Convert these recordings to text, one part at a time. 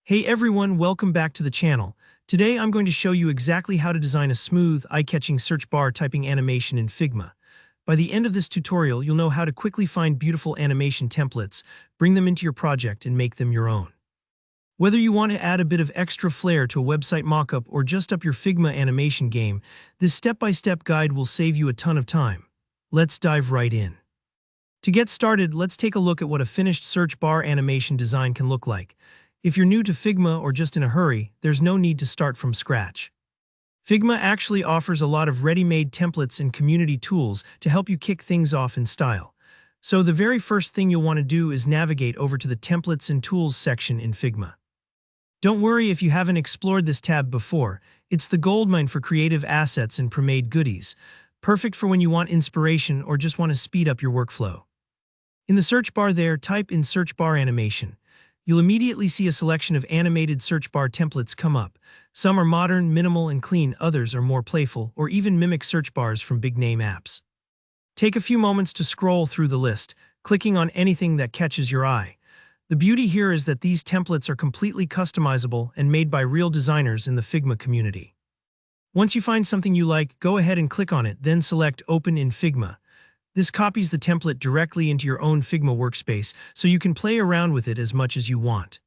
Hey everyone, welcome back to the channel. Today I'm going to show you exactly how to design a smooth, eye-catching search bar typing animation in Figma. By the end of this tutorial, you'll know how to quickly find beautiful animation templates, bring them into your project, and make them your own. Whether you want to add a bit of extra flair to a website mockup or just up your Figma animation game, this step-by-step guide will save you a ton of time. Let's dive right in. To get started, let's take a look at what a finished search bar animation design can look like. If you're new to Figma or just in a hurry, there's no need to start from scratch. Figma actually offers a lot of ready-made templates and community tools to help you kick things off in style. So the very first thing you'll want to do is navigate over to the Templates and Tools section in Figma. Don't worry if you haven't explored this tab before, it's the goldmine for creative assets and pre-made goodies, perfect for when you want inspiration or just want to speed up your workflow. In the search bar there, type in Search Bar Animation. You'll immediately see a selection of animated search bar templates come up. Some are modern, minimal, and clean, others are more playful, or even mimic search bars from big-name apps. Take a few moments to scroll through the list, clicking on anything that catches your eye. The beauty here is that these templates are completely customizable and made by real designers in the Figma community. Once you find something you like, go ahead and click on it, then select Open in Figma. This copies the template directly into your own Figma workspace, so you can play around with it as much as you want.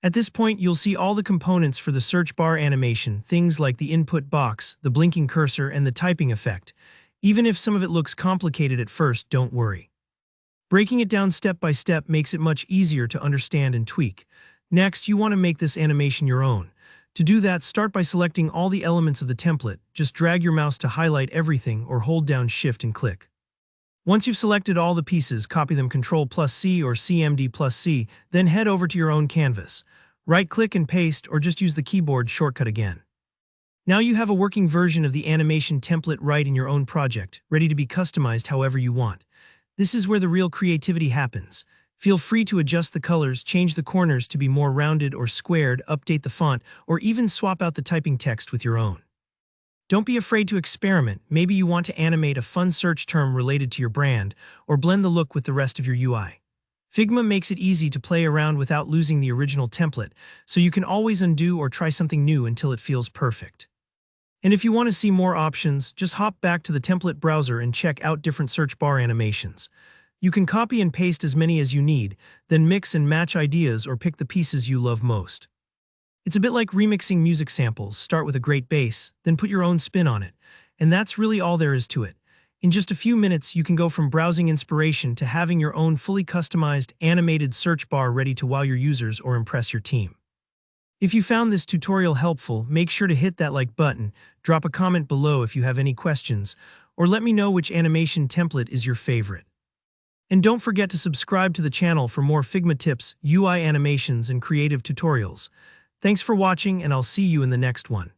At this point, you'll see all the components for the search bar animation, things like the input box, the blinking cursor, and the typing effect. Even if some of it looks complicated at first, don't worry. Breaking it down step by step makes it much easier to understand and tweak. Next, you want to make this animation your own. To do that, start by selecting all the elements of the template. Just drag your mouse to highlight everything or hold down Shift and click. Once you've selected all the pieces, copy them Ctrl+C or CMD+C, then head over to your own canvas. Right-click and paste, or just use the keyboard shortcut again. Now you have a working version of the animation template right in your own project, ready to be customized however you want. This is where the real creativity happens. Feel free to adjust the colors, change the corners to be more rounded or squared, update the font, or even swap out the typing text with your own. Don't be afraid to experiment. Maybe you want to animate a fun search term related to your brand, or blend the look with the rest of your UI. Figma makes it easy to play around without losing the original template, so you can always undo or try something new until it feels perfect. And if you want to see more options, just hop back to the template browser and check out different search bar animations. You can copy and paste as many as you need, then mix and match ideas or pick the pieces you love most. It's a bit like remixing music samples. Start with a great bass, then put your own spin on it. And that's really all there is to it. In just a few minutes, you can go from browsing inspiration to having your own fully customized, animated search bar ready to wow your users or impress your team. If you found this tutorial helpful, make sure to hit that like button, drop a comment below if you have any questions, or let me know which animation template is your favorite. And don't forget to subscribe to the channel for more Figma tips, UI animations, and creative tutorials. Thanks for watching, and I'll see you in the next one.